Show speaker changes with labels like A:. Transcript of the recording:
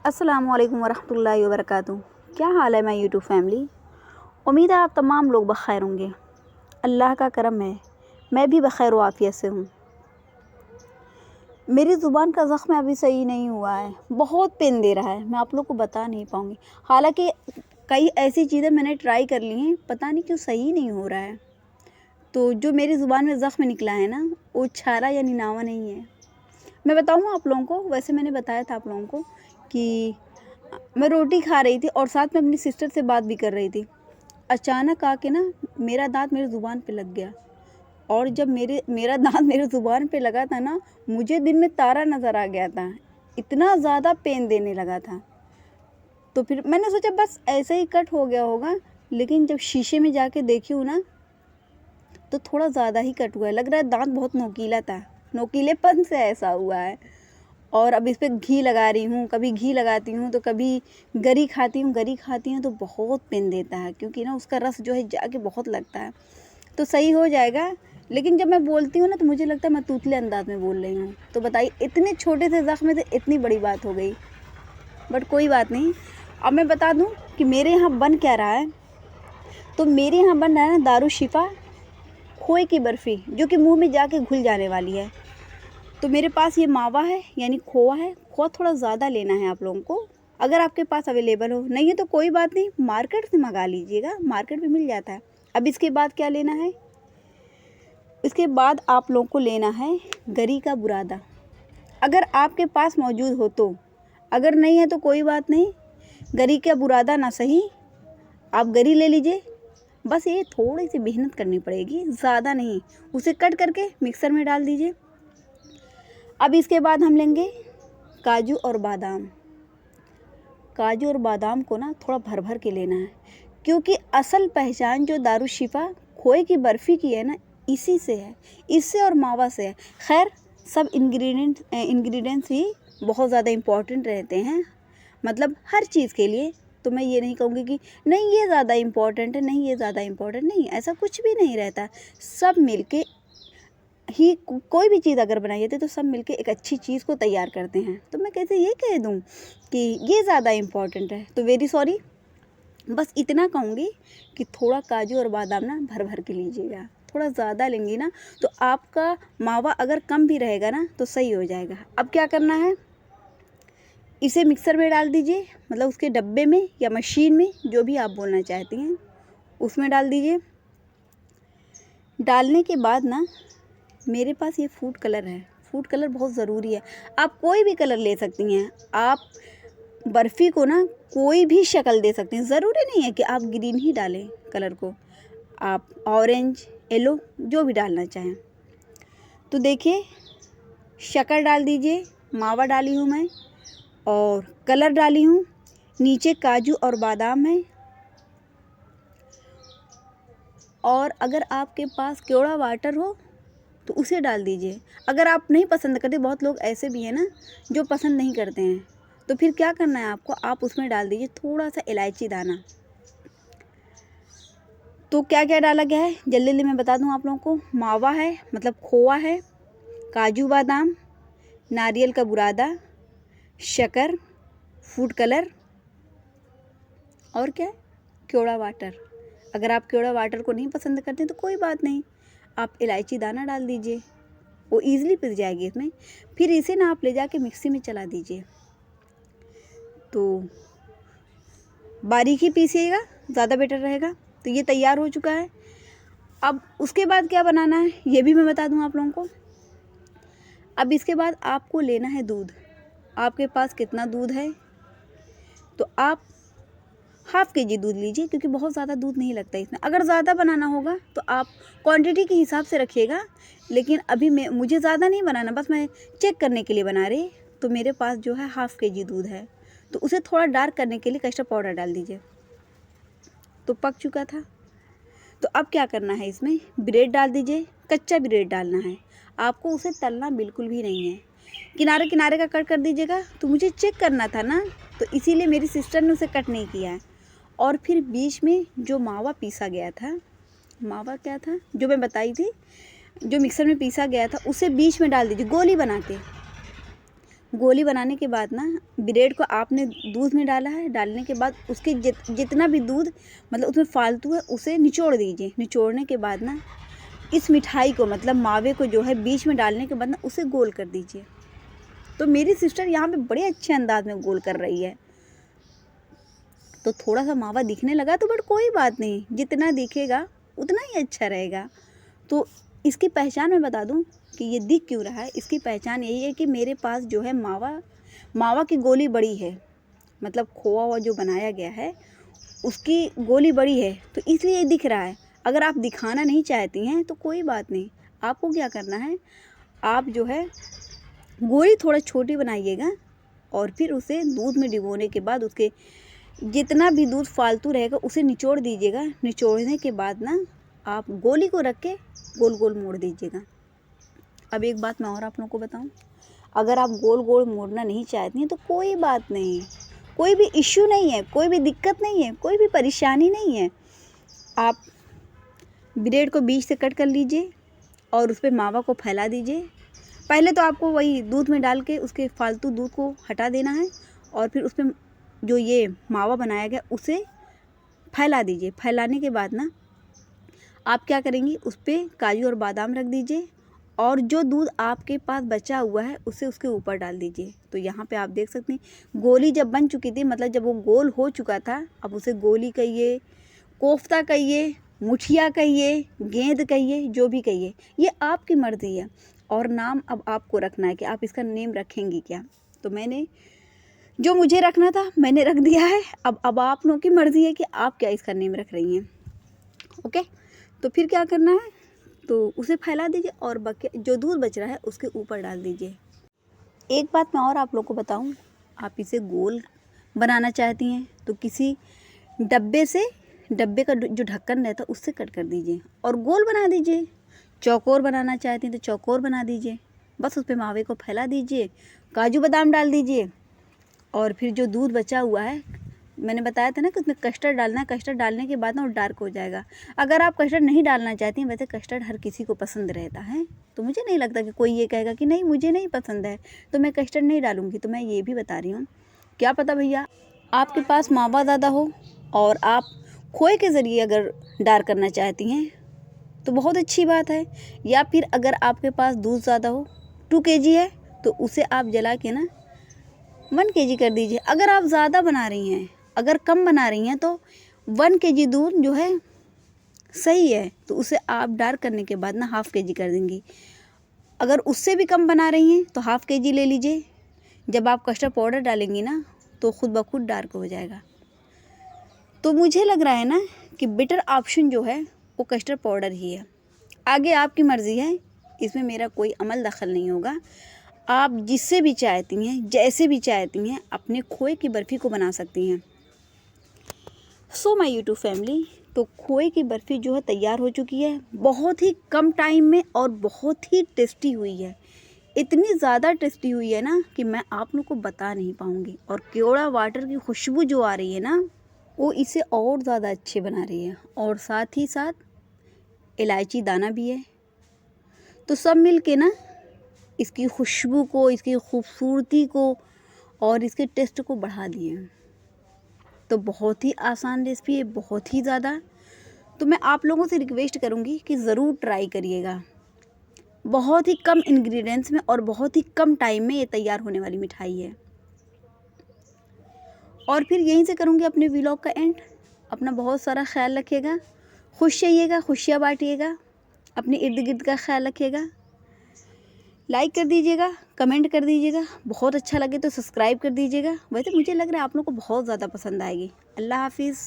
A: अस्सलामुअलैकुम वरहमतुल्लाहि वबरकातुहू। क्या हाल है माय यूट्यूब फैमिली। उम्मीद है आप तमाम लोग बखैर होंगे। अल्लाह का करम है, मैं भी बखैर आफियत से हूँ। मेरी ज़ुबान का ज़ख्म अभी सही नहीं हुआ है, बहुत पेन दे रहा है, मैं आप लोग को बता नहीं पाऊँगी। हालांकि कई ऐसी चीज़ें मैंने ट्राई कर ली हैं, पता नहीं क्यों सही नहीं हो रहा है। तो जो मेरी ज़ुबान में ज़ख्म निकला है ना, वो छारा या निनावा नहीं है। मैं बताऊँ आप लोगों को, वैसे मैंने बताया था आप लोगों को कि मैं रोटी खा रही थी और साथ में अपनी सिस्टर से बात भी कर रही थी। अचानक आके ना मेरा दाँत मेरी ज़ुबान पे लग गया, और जब मेरा दाँत मेरी ज़ुबान पे लगा था ना, मुझे दिन में तारा नज़र आ गया था। इतना ज़्यादा पेन देने लगा था। तो फिर मैंने सोचा बस ऐसे ही कट हो गया होगा, लेकिन जब शीशे में जाके देखी हूँ ना, तो थोड़ा ज़्यादा ही कट हुआ है। लग रहा है दाँत बहुत नोकीला था, नोकीलेपन से ऐसा हुआ है। और अब इस पर घी लगा रही हूँ, कभी घी लगाती हूँ तो कभी गरी खाती हूँ तो बहुत पेन देता है, क्योंकि ना उसका रस जो है जाके बहुत लगता है। तो सही हो जाएगा, लेकिन जब मैं बोलती हूँ ना तो मुझे लगता है मैं तूतले अंदाज में बोल रही हूँ। तो बताइए, इतने छोटे से ज़ख्म से इतनी बड़ी बात हो गई, बट कोई बात नहीं। अब मैं बता दूँ कि मेरे यहाँ बन क्या रहा है। तो मेरे यहाँ बन रहा है ना दारू शिफा खोए की बर्फ़ी, जो कि मुँह में जाके घुल जाने वाली है। तो मेरे पास ये मावा है, यानी खोआ है। खोआ थोड़ा ज़्यादा लेना है आप लोगों को, अगर आपके पास अवेलेबल हो। नहीं है तो कोई बात नहीं, मार्केट से मंगा लीजिएगा, मार्केट में मिल जाता है। अब इसके बाद क्या लेना है, इसके बाद आप लोगों को लेना है गरी का बुरादा, अगर आपके पास मौजूद हो तो। अगर नहीं है तो कोई बात नहीं, गरी का बुरादा ना सही, आप गरी ले लीजिए। बस ये थोड़ी सी मेहनत करनी पड़ेगी, ज़्यादा नहीं। उसे कट करके मिक्सर में डाल दीजिए। अब इसके बाद हम लेंगे काजू और बादाम। काजू और बादाम को ना थोड़ा भर भर के लेना है, क्योंकि असल पहचान जो दारू शिफा खोए की बर्फ़ी की है ना, इसी से है, इससे और मावा से है। खैर, सब इंग्रेडिएंट्स ही बहुत ज़्यादा इम्पॉर्टेंट रहते हैं, मतलब हर चीज़ के लिए। तो मैं ये नहीं कहूँगी कि नहीं ये ज़्यादा इम्पॉर्टेंट है, नहीं ये ज़्यादा इम्पॉर्टेंट नहीं, ऐसा कुछ भी नहीं रहता। सब मिलके ही कोई भी चीज़ अगर बनाई जाती है तो सब मिलके एक अच्छी चीज़ को तैयार करते हैं। तो मैं कैसे ये कह दूँ कि ये ज़्यादा इम्पॉर्टेंट है, तो वेरी सॉरी। बस इतना कहूँगी कि थोड़ा काजू और बादाम ना भर भर के लीजिएगा। थोड़ा ज़्यादा लेंगी ना तो आपका मावा अगर कम भी रहेगा ना तो सही हो जाएगा। अब क्या करना है, इसे मिक्सर में डाल दीजिए, मतलब उसके डब्बे में या मशीन में, जो भी आप बोलना चाहती हैं उसमें डाल दीजिए। डालने के बाद ना मेरे पास ये फूड कलर है। फूड कलर बहुत ज़रूरी है, आप कोई भी कलर ले सकती हैं। आप बर्फ़ी को ना कोई भी शक्ल दे सकती हैं, ज़रूरी नहीं है कि आप ग्रीन ही डालें कलर को, आप ऑरेंज, येलो, जो भी डालना चाहें। तो देखिए, शक्कर डाल दीजिए, मावा डाली हूँ मैं और कलर डाली हूँ, नीचे काजू और बादाम है। और अगर आपके पास केवड़ा वाटर हो तो उसे डाल दीजिए। अगर आप नहीं पसंद करते, बहुत लोग ऐसे भी हैं ना जो पसंद नहीं करते हैं, तो फिर क्या करना है आपको, आप उसमें डाल दीजिए थोड़ा सा इलायची दाना। तो क्या क्या डाला गया है जल्दी जल्दी मैं बता दूं आप लोगों को। मावा है, मतलब खोआ है, काजू बादाम, नारियल का बुरादा, शक्कर, फूड कलर, और क्या, केवड़ा वाटर। अगर आप केवड़ा वाटर को नहीं पसंद करते तो कोई बात नहीं, आप इलायची दाना डाल दीजिए, वो ईज़िली पिस जाएगी इसमें। फिर इसे ना आप ले जाके मिक्सी में चला दीजिए। तो बारीक ही पीसिएगा, ज़्यादा बेटर रहेगा। तो ये तैयार हो चुका है। अब उसके बाद क्या बनाना है ये भी मैं बता दूं आप लोगों को। अब इसके बाद आपको लेना है दूध। आपके पास कितना दूध है, तो आप हाफ़ केजी दूध लीजिए, क्योंकि बहुत ज़्यादा दूध नहीं लगता इसमें। अगर ज़्यादा बनाना होगा तो आप क्वांटिटी के हिसाब से रखिएगा, लेकिन अभी मुझे ज़्यादा नहीं बनाना, बस मैं चेक करने के लिए बना रही। तो मेरे पास जो है हाफ़ केजी दूध है, तो उसे थोड़ा डार्क करने के लिए कस्टर्ड पाउडर डाल दीजिए। तो पक चुका था। तो अब क्या करना है, इसमें ब्रेड डाल दीजिए, कच्चा ब्रेड डालना है आपको, उसे तलना बिल्कुल भी नहीं है। किनारे किनारे का कट कर दीजिएगा। तो मुझे चेक करना था ना, तो इसीलिए मेरी सिस्टर ने उसे कट नहीं किया है। और फिर बीच में जो मावा पीसा गया था, मावा क्या था जो मैं बताई थी, जो मिक्सर में पीसा गया था, उसे बीच में डाल दीजिए गोली बना के। गोली बनाने के बाद ना ब्रेड को आपने दूध में डाला है, डालने के बाद उसके जितना भी दूध मतलब उसमें फालतू है उसे निचोड़ दीजिए। निचोड़ने के बाद ना इस मिठाई को मतलब मावे को जो है बीच में डालने के बाद ना उसे गोल कर दीजिए। तो मेरी सिस्टर यहाँ पे बड़े अच्छे अंदाज में गोल कर रही है। तो थोड़ा सा मावा दिखने लगा तो बट कोई बात नहीं, जितना दिखेगा उतना ही अच्छा रहेगा। तो इसकी पहचान मैं बता दूं कि ये दिख क्यों रहा है। इसकी पहचान यही है कि मेरे पास जो है मावा की गोली बड़ी है, मतलब खोआ हुआ जो बनाया गया है उसकी गोली बड़ी है, तो इसलिए ये दिख रहा है। अगर आप दिखाना नहीं चाहती हैं तो कोई बात नहीं, आपको क्या करना है, आप जो है गोली थोड़ा छोटी बनाइएगा और फिर उसे दूध में डिबोने के बाद उसके जितना भी दूध फालतू रहेगा उसे निचोड़ दीजिएगा। निचोड़ने के बाद ना आप गोली को रख के गोल गोल मोड़ दीजिएगा। अब एक बात मैं और आप लोगों को बताऊं, अगर आप गोल गोल मोड़ना नहीं चाहती हैं तो कोई बात नहीं, कोई भी इश्यू नहीं है, कोई भी दिक्कत नहीं है, कोई भी परेशानी नहीं है। आप ब्रेड को बीच से कट कर लीजिए और उस पर मावा को फैला दीजिए। पहले तो आपको वही दूध में डाल के उसके फालतू दूध को हटा देना है और फिर उस पर जो ये मावा बनाया गया उसे फैला दीजिए। फैलाने के बाद ना आप क्या करेंगी, उस पर काजू और बादाम रख दीजिए और जो दूध आपके पास बचा हुआ है उसे उसके ऊपर डाल दीजिए। तो यहाँ पे आप देख सकते हैं गोली जब बन चुकी थी, मतलब जब वो गोल हो चुका था, अब उसे गोली कहिए, कोफ्ता कहिए, मुठिया कहिए, गेंद कहिए, जो भी कहिए, ये आपकी मर्ज़ी है। और नाम अब आपको रखना है कि आप इसका नेम रखेंगी क्या। तो मैंने जो मुझे रखना था मैंने रख दिया है। अब आप लोगों की मर्ज़ी है कि आप क्या इसका नेम रख रही हैं। ओके, तो फिर क्या करना है, तो उसे फैला दीजिए और जो दूध बच रहा है उसके ऊपर डाल दीजिए। एक बात मैं और आप लोग को बताऊं, आप इसे गोल बनाना चाहती हैं तो किसी डब्बे का जो ढक्कन रहता है उससे कट कर दीजिए और गोल बना दीजिए। चौकोर बनाना चाहती हैं तो चौकोर बना दीजिए। बस उस पर मावे को फैला दीजिए, काजू बादाम डाल दीजिए और फिर जो दूध बचा हुआ है, मैंने बताया था ना कि उसमें कस्टर्ड डालना है। कस्टर्ड डालने के बाद ना वो डार्क हो जाएगा। अगर आप कस्टर्ड नहीं डालना चाहती हैं, वैसे कस्टर्ड हर किसी को पसंद रहता है, तो मुझे नहीं लगता कि कोई ये कहेगा कि नहीं मुझे नहीं पसंद है तो मैं कस्टर्ड नहीं डालूँगी। तो मैं ये भी बता रही हूँ, क्या पता भैया आपके पास मावा ज़्यादा हो और आप खोए के ज़रिए अगर डार्क करना चाहती हैं तो बहुत अच्छी बात है। या फिर अगर आपके पास दूध ज़्यादा हो, 2 kg है तो उसे आप जला के ना 1 kg कर दीजिए। अगर आप ज़्यादा बना रही हैं, अगर कम बना रही हैं तो 1 kg दूध जो है सही है, तो उसे आप डार्क करने के बाद ना 1/2 kg कर देंगी। अगर उससे भी कम बना रही हैं तो 1/2 kg ले लीजिए। जब आप कस्टर्ड पाउडर डालेंगी ना तो खुद ब खुद डार्क हो जाएगा। तो मुझे लग रहा है ना कि बेटर ऑप्शन जो है वो कस्टर्ड पाउडर ही है। आगे आपकी मर्ज़ी है, इसमें मेरा कोई अमल दखल नहीं होगा। आप जिससे भी चाहती हैं, जैसे भी चाहती हैं, अपने खोए की बर्फ़ी को बना सकती हैं। सो माय यूट्यूब फैमिली, तो खोए की बर्फ़ी जो है तैयार हो चुकी है, बहुत ही कम टाइम में और बहुत ही टेस्टी हुई है। इतनी ज़्यादा टेस्टी हुई है ना कि मैं आप लोग को बता नहीं पाऊँगी। और केवड़ा वाटर की खुशबू जो आ रही है ना, वो इसे और ज़्यादा अच्छे बना रही है। और साथ ही साथ इलायची दाना भी है, तो सब मिल के ना इसकी खुशबू को, इसकी खूबसूरती को और इसके टेस्ट को बढ़ा दिए। तो बहुत ही आसान रेसिपी है, बहुत ही ज़्यादा। तो मैं आप लोगों से रिक्वेस्ट करूँगी कि ज़रूर ट्राई करिएगा। बहुत ही कम इंग्रेडिएंट्स में और बहुत ही कम टाइम में ये तैयार होने वाली मिठाई है। और फिर यहीं से करूँगी अपने व्लॉग का एंड। अपना बहुत सारा ख्याल रखिएगा, खुश रहिएगा, खुशियाँ बांटिएगा, अपने इर्द गिर्द का ख्याल रखिएगा। लाइक कर दीजिएगा, कमेंट कर दीजिएगा, बहुत अच्छा लगे तो सब्सक्राइब कर दीजिएगा। वैसे मुझे लग रहा है आप लोग को बहुत ज़्यादा पसंद आएगी। अल्लाह हाफिज़।